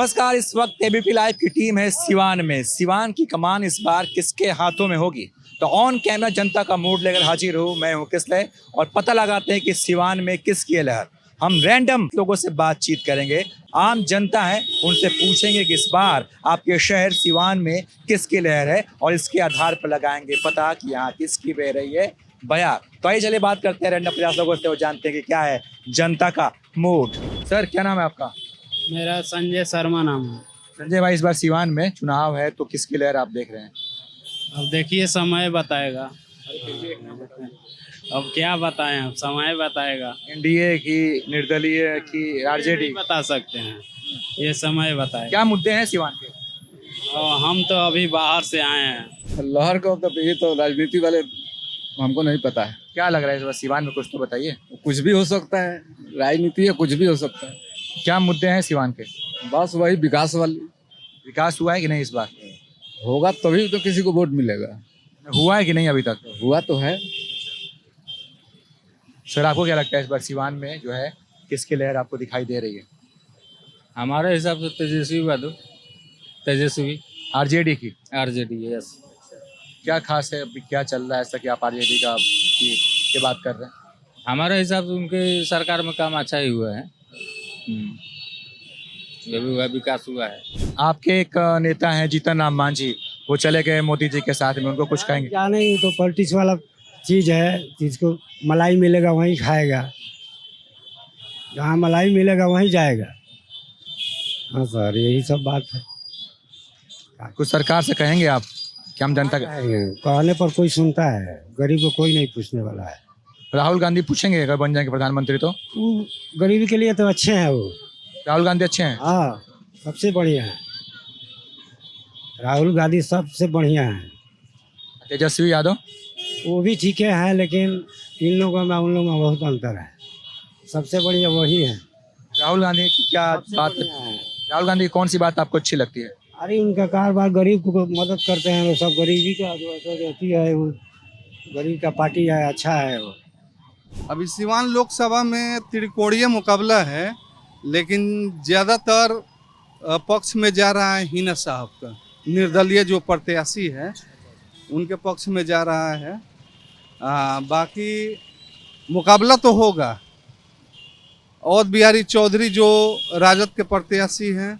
नमस्कार। इस वक्त एबीपी लाइव की टीम है सिवान में। सिवान की कमान इस बार किसके हाथों में होगी, तो ऑन कैमरा जनता का मूड लेकर हाजिर हूँ। मैं हूँ किसले और पता लगाते हैं कि सिवान में किसकी है लहर। हम रैंडम लोगों से बातचीत करेंगे, आम जनता है उनसे पूछेंगे कि इस बार आपके शहर सिवान में किसकी लहर है और इसके आधार पर लगाएंगे पता कि यहाँ किसकी बह रही है बया। तो आइए चलिए बात करते हैं रैंडम 50 लोगों से, वो जानते हैं कि क्या है जनता का मूड। सर क्या नाम है आपका? मेरा संजय शर्मा नाम है। संजय भाई, इस बार सिवान में चुनाव है तो किसकी लहर आप देख रहे हैं? अब देखिए समय बताएगा। अब क्या बताएं, अब समय बताएगा। एनडीए की, निर्दलीय की, आरजेडी? नहीं बता सकते हैं, ये समय बताएगा। क्या मुद्दे हैं सिवान के? और हम तो अभी बाहर से आए हैं। लहर को तो ये तो राजनीति वाले हमको नहीं पता है। क्या लग रहा है इस बार सिवान में, कुछ तो बताइए। कुछ भी हो सकता है, राजनीति है, कुछ भी हो सकता है। क्या मुद्दे हैं सिवान के? बस वही विकास वाली। विकास हुआ है कि नहीं इस बार? होगा तभी तो किसी को वोट मिलेगा। हुआ है कि नहीं अभी तक? हुआ तो है। सर आपको क्या लगता है इस बार सिवान में जो है किसकी लहर आपको दिखाई दे रही है? हमारे हिसाब से तेजस्वी यादव, तेजस्वी आरजेडी की? आरजेडी। यस। क्या खास है, अभी क्या चल रहा है ऐसा कि आप आरजेडी की बात कर रहे हैं? हमारे हिसाब से उनके सरकार में काम अच्छा ही हुआ है। ये भी हुआ, विकास हुआ है। आपके एक नेता हैं जीतन राम मांझी, वो चले गए मोदी जी के साथ में, उनको कुछ कहेंगे? क्या नहीं, तो पॉलिटिक्स वाला चीज है, जिसको मलाई मिलेगा वहीं खाएगा, जहाँ मलाई मिलेगा वहीं जाएगा। हाँ सर, यही सब बात है। कुछ सरकार से कहेंगे आप कि हम जनता के? कहने पर कोई सुनता है, गरीब को कोई नहीं पूछने वाला है। राहुल गांधी पूछेंगे अगर बन जाएंगे प्रधानमंत्री तो? वो गरीबी के लिए तो अच्छे हैं वो। राहुल गांधी अच्छे हैं? हाँ, सबसे बढ़िया है राहुल गांधी, सबसे बढ़िया है। तेजस्वी यादव? वो भी ठीक है, लेकिन इन लोगों में उन लोगों में बहुत अंतर है। सबसे बढ़िया वही है। राहुल गांधी की क्या बात? बढ़िया है। राहुल गांधी की कौन सी बात आपको अच्छी लगती है? अरे उनका कारोबार, गरीब को मदद करते हैं वो, सब गरीबी का जो रहती है वो, गरीब का पार्टी है, अच्छा है वो। अभी सिवान लोकसभा में त्रिकोणीय मुकाबला है, लेकिन ज़्यादातर पक्ष में जा रहा है हिना साहब का। निर्दलीय जो प्रत्याशी है उनके पक्ष में जा रहा है। बाकी मुकाबला तो होगा। अवध बिहारी चौधरी जो राजद के प्रत्याशी हैं,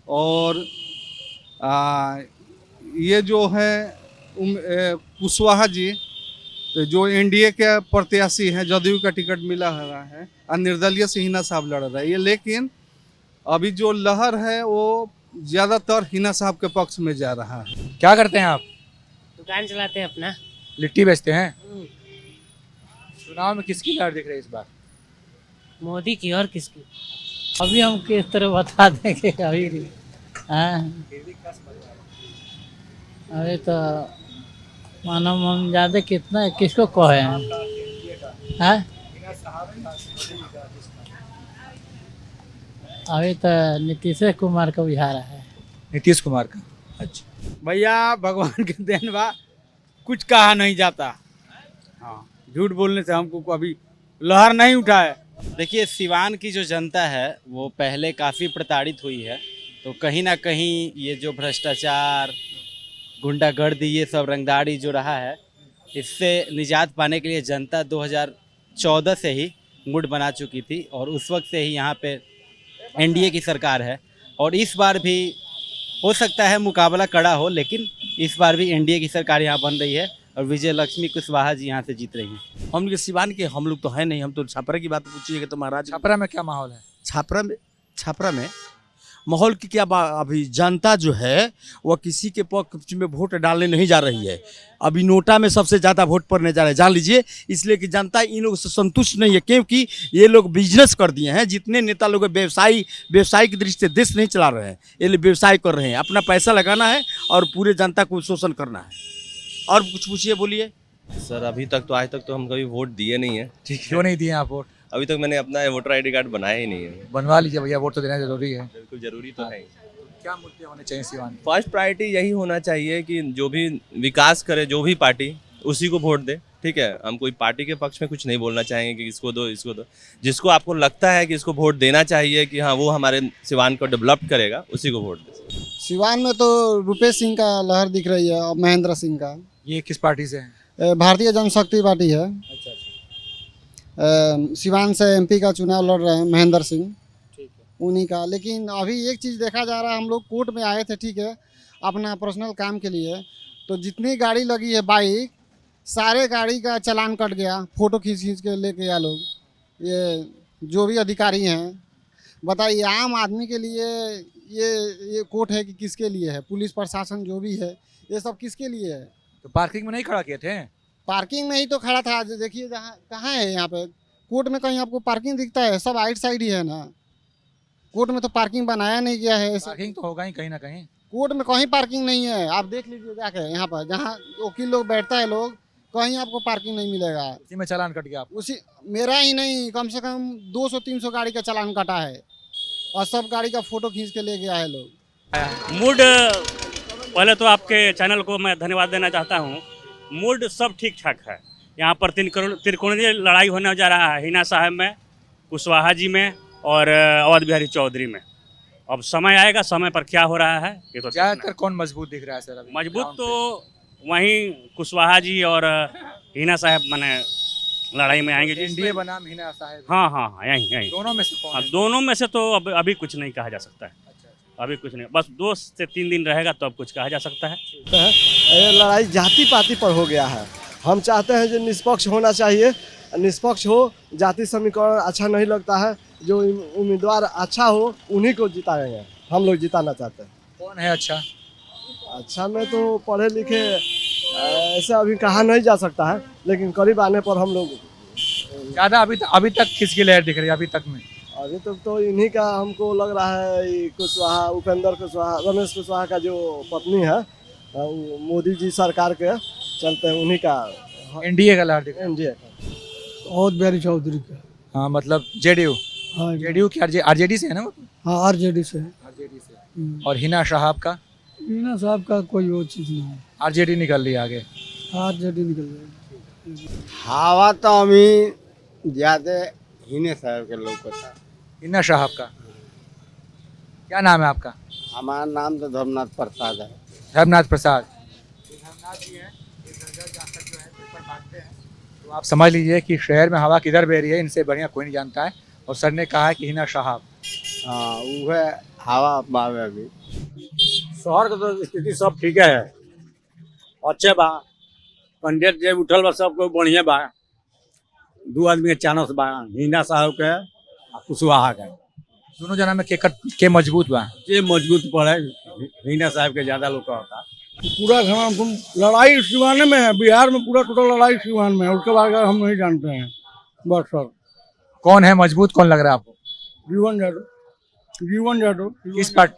और ये जो है कुशवाहा जी जो एनडीए के प्रत्याशी हैं, जदयू का टिकट मिला हुआ है, और निर्दलीय से हिना साहब लड़ रहे हैं। लेकिन अभी जो लहर है वो ज़्यादातर हिना साहब के पक्ष में जा रहा है। क्या करते हैं आप? दुकान चलाते हैं अपना। लिट्टी बेचते हैं। चुनाव में किसकी लहर दिख रही है इस बार? मोदी की और किसकी? अभी हम किस तरह बता देंगे अभी? हाँ, अभी तो मानो हम ज्यादा कितना किसको कहे हैं? हाँ? अभी तो नीतीश कुमार का बिहार है। नीतीश कुमार का? अच्छा भैया भगवान के देन बा, कुछ कहा नहीं जाता। हाँ, झूठ बोलने से हमको अभी लहर नहीं उठा है। देखिए, सिवान की जो जनता है वो पहले काफ़ी प्रताड़ित हुई है, तो कहीं ना कहीं ये जो भ्रष्टाचार, गुंडागर्दी, ये सब रंगदारी जो रहा है, इससे निजात पाने के लिए जनता 2014 से ही मूड बना चुकी थी, और उस वक्त से ही यहाँ पे एनडीए की सरकार है। और इस बार भी हो सकता है मुकाबला कड़ा हो, लेकिन इस बार भी एनडीए की सरकार यहाँ बन रही है और विजय लक्ष्मी कुशवाहा जी यहाँ से जीत रही हैं। हम लोग सिवान के हम लोग तो है नहीं, हम तो छपरा की बात पूछिएगा तो महाराज। छपरा में क्या माहौल है? छपरा में माहौल की क्या बात। अभी जनता जो है वह किसी के पक्ष में वोट डालने नहीं जा रही है। अभी नोटा में सबसे ज़्यादा वोट पड़ने जा रहा है, जान लीजिए। इसलिए कि जनता इन लोगों से संतुष्ट नहीं है, क्योंकि ये लोग बिजनेस कर दिए हैं। जितने नेता लोग व्यवसाय की दृष्टि से देश नहीं चला रहे हैं, ये लोग व्यवसाय कर रहे हैं। अपना पैसा लगाना है और पूरे जनता को शोषण करना है। और कुछ पूछिए, बोलिए। सर अभी तक तो आज तक तो हम कभी वोट दिए नहीं है। ठीक है, क्यों नहीं दिए आप वोट? अभी तक मैंने अपना वोटर आईडी कार्ड बनाया ही नहीं है। बनवा लीजिए भैया, वोट तो देना जरूरी है। बिल्कुल जरूरी तो है। क्या मुद्दे होने चाहिए सिवान में? फर्स्ट प्रायोरिटी यही होना चाहिए कि जो भी विकास करे, जो भी पार्टी उसी को वोट दे। ठीक है, हम कोई पार्टी के पक्ष में कुछ नहीं बोलना चाहेंगे कि इसको दो इसको दो। जिसको आपको लगता है कि इसको वोट देना चाहिए कि हाँ वो हमारे सिवान को डेवलप करेगा, उसी को वोट दे। सिवान में तो रुपेश सिंह का लहर दिख रही है और महेंद्र सिंह का। ये किस पार्टी से है? भारतीय जनशक्ति पार्टी है। अच्छा अच्छा, सिवान से एमपी का चुनाव लड़ रहे हैं महेंद्र सिंह, ठीक है। उन्हीं का। लेकिन अभी एक चीज़ देखा जा रहा है, हम लोग कोर्ट में आए थे, ठीक है, अपना पर्सनल काम के लिए, तो जितनी गाड़ी लगी है बाइक, सारे गाड़ी का चालान कट गया, फ़ोटो खींच खींच के लेके गया लोग। ये जो भी अधिकारी हैं, बताइए आम आदमी के लिए ये कोर्ट है कि किसके लिए है? पुलिस प्रशासन जो भी है, ये सब किसके लिए है? तो पार्किंग में नहीं खड़ा किए थे? पार्किंग में ही तो खड़ा था। देखिए जहाँ कहाँ है, यहाँ पे कोर्ट में कहीं आपको पार्किंग दिखता है? सब आइट साइड ही है ना। कोर्ट में तो पार्किंग बनाया नहीं गया है। पार्किंग तो होगा ही कहीं ना कहीं। कोर्ट में कहीं पार्किंग नहीं है, आप देख लीजिए जाके। यहाँ पर जहाँ वकील लोग बैठता है लोग, कहीं आपको पार्किंग नहीं मिलेगा। उसी में चालान कट गया आपको? उसी मेरा ही नहीं, कम से कम 200-300 गाड़ी का चालान कटा है, और सब गाड़ी का फोटो खींच के ले गया है लोग। मूड, पहले तो आपके चैनल को मैं धन्यवाद देना चाहता हूँ। मूड सब ठीक ठाक है। यहाँ पर त्रिकोणीय लड़ाई होने जा रहा है, हिना साहब में, कुशवाहा जी में और अवध बिहारी चौधरी में। अब समय आएगा, समय पर क्या हो रहा है ये तो ज्यादातर कौन मजबूत दिख रहा है सर अभी? मजबूत तो वहीं कुशवाहा जी और हिना साहब माने लड़ाई में आएंगे। एनडीए बनाम हिना साहब? हाँ हाँ हाँ, यहीं यहीं। दोनों में से कौन है? दोनों में से तो अभी कुछ नहीं कहा जा सकता है। अभी कुछ नहीं, बस 2 से 3 दिन रहेगा तो अब कुछ कहा जा सकता है। ये लड़ाई जाति पाति पर हो गया है। हम चाहते हैं जो निष्पक्ष होना चाहिए, निष्पक्ष हो। जाति समीकरण अच्छा नहीं लगता है, जो उम्मीदवार अच्छा हो उन्हीं को जिताएंगे। हम लोग जिताना चाहते हैं। कौन है अच्छा? अच्छा में तो पढ़े लिखे ऐसे अभी कहा नहीं जा सकता है, लेकिन करीब आने पर हम लोग ज्यादा अभी तक किसकी लहर दिख रही है अभी तक में? अभी तक तो इन्हीं का हमको लग रहा है। ये कुशवाहा, उपेंद्र कुशवाहा, रमेश कुशवाहा का जो पत्नी है, मोदी जी सरकार के चलते हैं उन्हीं का। एनडीए का लहर दिख रहा है? एनडीए अवध बिहारी चौधरी का। हाँ, मतलब जेडीयू? हाँ जेडीयू की आरजेडी से है ना वो? हाँ, आरजेडी से। आरजेडी से। और हिना साहब का? हिना साहब का कोई वो चीज़ नहीं है। आरजेडी निकल रही है आगे? आरजेडी निकल रही है। हवा तो अभी ज़्यादा हिने साहब के लोग को था। हिना साहब का? क्या नाम है आपका? हमारा नाम तो धर्मनाथ प्रसाद है। धर्मनाथ प्रसाद? धर्मनाथ जी हैं, तो आप समझ लीजिए कि शहर में हवा किधर बह रही है, इनसे बढ़िया कोई नहीं जानता है। और सर ने कहा है कि हिना साहब। हाँ, वो है हवा बावे अभी। शहर के तो स्थिति सब ठीक है, अच्छे बा। पंडित जी उठल बा, सब कोई बढ़िया बा। 2 आदमी के चानस बा, हिना साहब के और कुशवाहा के। दोनों जना में के मजबूत बा? ये मजबूत पड़े हिना साहब के ज्यादा लोग का होता। पूरा लड़ाई सिवान में है, बिहार में पूरा टोटल लड़ाई सिवान में है। उसके बाद हम नहीं जानते हैं बस सर। कौन है मजबूत, कौन लग रहा है आपको? जीवन यादव। जीवन यादव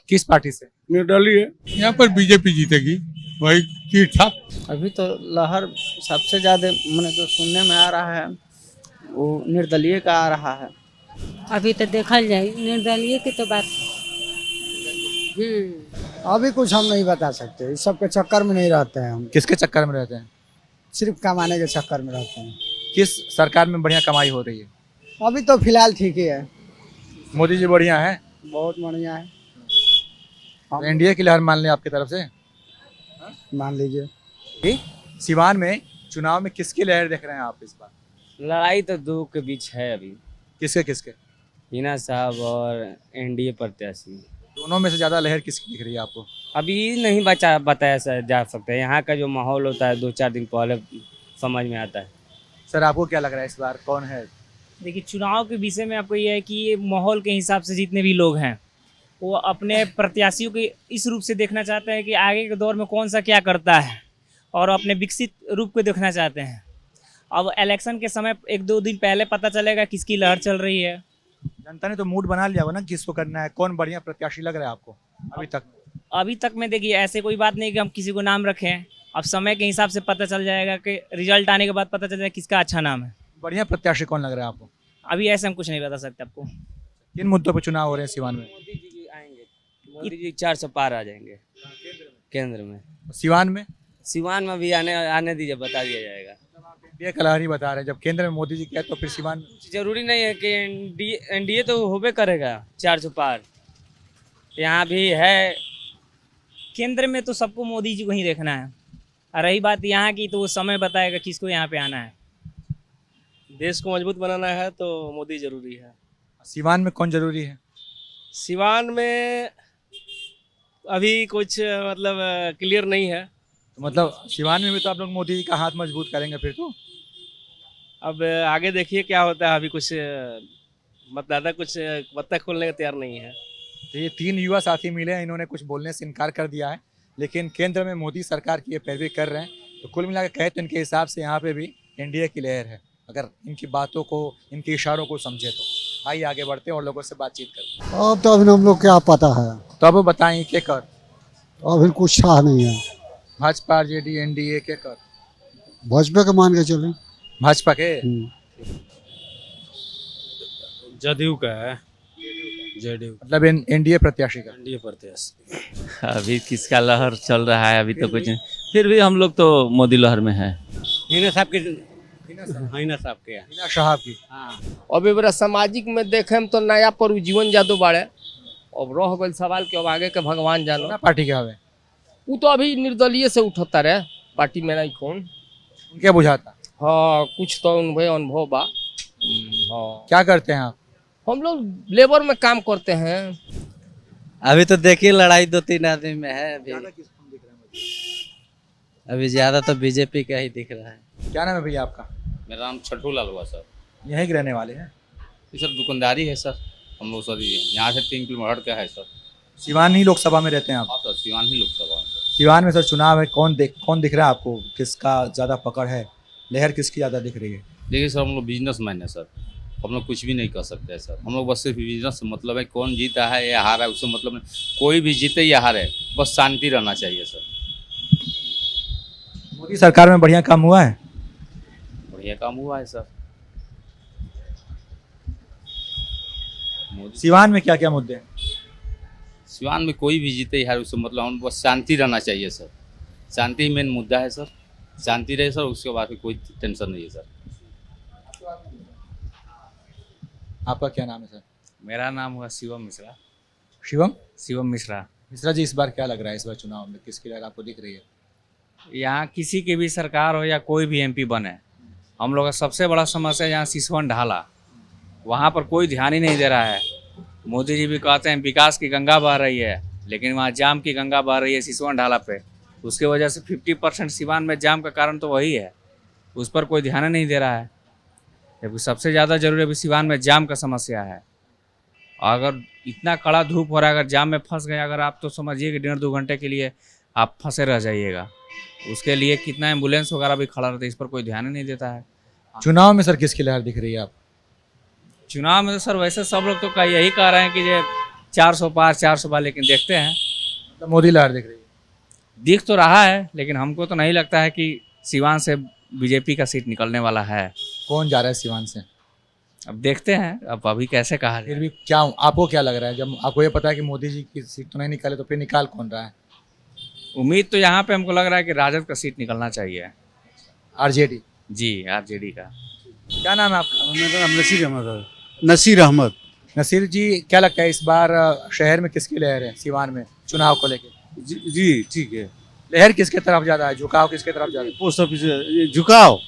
किस पार्टी से? निर्दलीय। यहाँ पर बीजेपी जीतेगी, वही ठीक ठाक। अभी तो लहर सबसे ज़्यादा मैंने जो सुनने में आ रहा है वो निर्दलीय का आ रहा है। अभी तो देखल जाए, निर्दलीय की तो बात। अभी कुछ हम नहीं बता सकते, इस सब के चक्कर में नहीं रहते हैं हम। किसके चक्कर में रहते हैं? सिर्फ कमाने के चक्कर में रहते हैं। किस सरकार में बढ़िया कमाई हो रही है? अभी तो फिलहाल ठीक ही है। मोदी जी बढ़िया है? बहुत बढ़िया है। तो एनडीए की लहर मान लें आपकी तरफ से? मान लीजिए। सिवान में चुनाव में किसकी लहर देख रहे हैं आप इस बार? लड़ाई तो 2 के बीच है अभी, किसके? हिना साहब और एनडीए प्रत्याशी। दोनों में से ज्यादा लहर किसकी दिख रही है आपको? अभी नहीं बताया जा सकता है। यहाँ का जो माहौल होता है 2-4 दिन पहले समझ में आता है। सर आपको क्या लग रहा है इस बार कौन है? देखिए, चुनाव के विषय में आपको ये है कि ये माहौल के हिसाब से जितने भी लोग हैं वो अपने प्रत्याशियों के इस रूप से देखना चाहते हैं कि आगे के दौर में कौन सा क्या करता है, और अपने विकसित रूप को देखना चाहते हैं। अब इलेक्शन के समय 1-2 दिन पहले पता चलेगा किसकी लहर चल रही है। जनता ने तो मूड बना लिया होगा ना किसको करना है, कौन बढ़िया प्रत्याशी लग रहा है आपको अभी तक में? देखिए, ऐसे कोई बात नहीं कि हम किसी को नाम रखें। अब समय के हिसाब से पता चल जाएगा कि रिजल्ट आने के बाद पता चल जाएगा किसका अच्छा नाम है। बढ़िया प्रत्याशी कौन लग रहा है आपको? अभी ऐसे हम कुछ नहीं बता सकते आपको। किन मुद्दों पर चुनाव हो रहे हैं सिवान में? मोदी जी आएंगे, मोदी जी 400 पार आ जाएंगे केंद्र में। सिवान में? सिवान में भी आने आने दीजिए, बता दिया जाएगा। इंडिया का लहर ही बता रहे हैं, जब केंद्र में मोदी जी क्या तो फिर सिवान जरूरी नहीं है कि एनडीए तो होबे करेगा 400 पार। यहाँ भी है केंद्र में, तो सबको मोदी जी को ही देखना है। और रही बात यहाँ की, तो वो समय बताएगा किसको यहाँ पे आना है। देश को मजबूत बनाना है तो मोदी जरूरी है। सिवान में कौन जरूरी है? सिवान में अभी कुछ मतलब क्लियर नहीं है। तो मतलब सिवान में भी तो आप लोग मोदी जी का हाथ मजबूत करेंगे फिर तो। अब आगे देखिए क्या होता है। अभी कुछ मतदाता कुछ पत्ता खोलने का तैयार नहीं है। तो ये 3 युवा साथी मिले हैं, इन्होंने कुछ बोलने से इनकार कर दिया है, लेकिन केंद्र में मोदी सरकार की ये पैरवी कर रहे हैं। तो कुल मिलाकर कहे तो इनके हिसाब से यहाँ पे भी एनडीए की लहर है, अगर इनकी बातों को, इनके इशारों को समझे तो। आइए आगे बढ़ते हैं और लोगों से बातचीत करते हैं। अब तो अभी हम लोग क्या पता है, तो अब बताएं के कर अभी कुछ था नहीं है। भाजपा, आरजेडी, एनडीए के कर? भाजपा का मान के चले। भाजपा के? जदयू का है, जेडीयू मतलब एनडीए प्रत्याशी का? एनडीए प्रत्याशी। अभी किसका लहर चल रहा है अभी तो कुछ नहीं, फिर भी हम लोग तो मोदी लहर में है। हिना साहब के, हिना साहब के। हिना साहब की। अभी बड़ा सामाजिक में देखे तो नया पर जीवन जादू बाड़े। अब रह गई सवाल के अब आगे के भगवान जानो। पार्टी के हवे? वो तो अभी निर्दलीय से उठता रहे, पार्टी में नहीं कौन क्या बुझाता? हाँ कुछ तो अनुभव बा। हाँ क्या करते हैं आप? हम लोग लेबर में काम करते हैं। अभी तो देखिए लड़ाई 2-3 आदमी में है। अभी ज्यादा तो बीजेपी का ही दिख रहा है। क्या नाम है भैया आपका? मेरा नाम छठू लाल हुआ सर। यहीं के रहने वाले हैं? ये सर दुकानदारी है सर। हम लोग सर यहाँ से 3 किलोमीटर हट का है सर। सिवान ही लोकसभा में रहते हैं आप? हाँ सर, सिवान ही लोकसभा में सर। सिवान में सर चुनाव है, कौन दिख रहा है आपको? किसका ज़्यादा पकड़ है, लहर किसकी ज़्यादा दिख रही है? देखिए सर, हम लोग बिजनेस मैन है सर। हम लोग कुछ भी नहीं कर सकते हैं सर। हम लोग बस सिर्फ बिजनेस से मतलब है, कौन जीता है या हारा है उससे मतलब नहीं। कोई भी जीते या हारे, बस शांति रहना चाहिए सर। मोदी सरकार में बढ़िया काम हुआ है? बढ़िया काम हुआ है सर। सिवान में क्या क्या मुद्दे हैं? सिवान में कोई भी जीते या हारे उससे मतलब हम बस शांति रहना चाहिए सर। शांति ही मेन मुद्दा है सर। शांति रहे सर, उसके बाद कोई टेंशन नहीं है सर। आपका क्या नाम है सर? मेरा नाम हुआ शिवम मिश्रा। शिवम मिश्रा। मिश्रा जी, इस बार क्या लग रहा है, इस बार चुनाव में किसकी लहर आपको दिख रही है? यहाँ किसी की भी सरकार हो या कोई भी एमपी बने, हम लोग का सबसे बड़ा समस्या यहाँ सिसवन ढाला, वहाँ पर कोई ध्यान ही नहीं दे रहा है। मोदी जी भी कहते हैं विकास की गंगा बह रही है, लेकिन वहाँ जाम की गंगा बह रही है सिसवन ढाला पे। उसके वजह से 50% सिवान में जाम का कारण तो वही है, उस पर कोई ध्यान नहीं दे रहा है। जबकि सबसे ज़्यादा जरूरी अभी सिवान में जाम का समस्या है। अगर इतना कड़ा धूप हो रहा है, अगर जाम में फंस गए अगर आप, तो समझिए कि 1.5-2 घंटे के लिए आप फंसे रह जाइएगा। उसके लिए कितना एम्बुलेंस वगैरह भी खड़ा रहता है, इस पर कोई ध्यान ही नहीं देता है। चुनाव में सर किसकी लहर दिख रही है आप? चुनाव में तो सर वैसे सब लोग तो यही कह रहे हैं कि ये 400 पार 400 पार, लेकिन देखते हैं। तो मोदी लहर दिख रही है? दिख तो रहा है, लेकिन हमको तो नहीं लगता है कि सिवान से बीजेपी का सीट निकलने वाला है। कौन जा रहा है सिवान से? अब देखते हैं, अब अभी कैसे कहा फिर भी क्या आपको क्या लग रहा है, जब आपको ये पता है कि मोदी जी की सीट तो नहीं निकाले, तो फिर निकाल कौन रहा है? उम्मीद तो यहाँ पे हमको लग रहा है कि राजद का सीट निकलना चाहिए। आरजेडी? जी, आरजेडी का। क्या नाम है आपका? मेरा नाम नसीर अहमद है। नसीर अहमद। नसीर जी, क्या लगता है इस बार शहर में किसकी लहर है सिवान में चुनाव को लेकर? जी ठीक है। लहर किसके तरफ ज्यादा है, झुकाव किसके तरफ ज्यादा है? पोस्ट ऑफिस झुकाव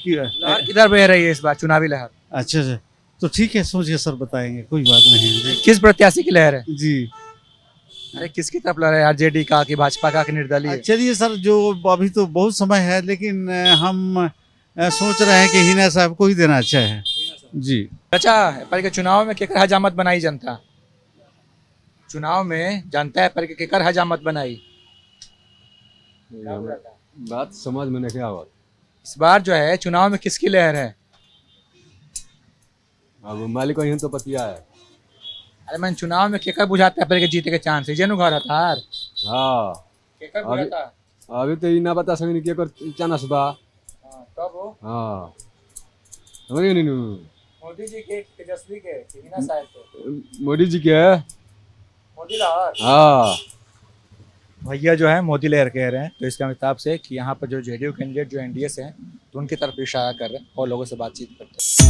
लहर किधर बह रही है इस बार चुनावी लहर? अच्छा अच्छा, तो ठीक है, सोचिए सर, बताएंगे, कोई बात नहीं है। किस प्रत्याशी की लहर है? जी, अरे किसकी तरफ लहर है, आरजेडी का कि भाजपा का कि निर्दलीय? चलिए सर, जो अभी तो बहुत समय है, लेकिन हम सोच रहे हैं कि हिना साहब को ही देना अच्छा है। जी। अच्छा, पर के चुनाव में केकर हजामत बनाई जनता? चुनाव में जनता है पर केकर हजामत बनाई? बात समझ में नहीं आवत। इस बार जो है चुनाव में किसकी लहर है? अब मालिक यहीं तो पतिया है। अरे मैं चुनाव में केकर बुझाता है पर के जीते के चांस है, जेनु घर था यार। हाँ, केकर बुझाता? अभी तो ये ना बता सकें कि एकर चांस बा। तब वो हाँ, समझ नहीं। मोदी जी के, तेजस्वी के, हिना साहब के? मोदी जी के। मोदी लहर? हाँ। भैया जो है मोदी लहर कह रहे हैं, तो इसका हिसाब से कि यहाँ पर जो जेडीयू कैंडिडेट जो एनडीए से हैं तो उनकी तरफ इशारा कर रहे हैं और लोगों से बातचीत करते हैं।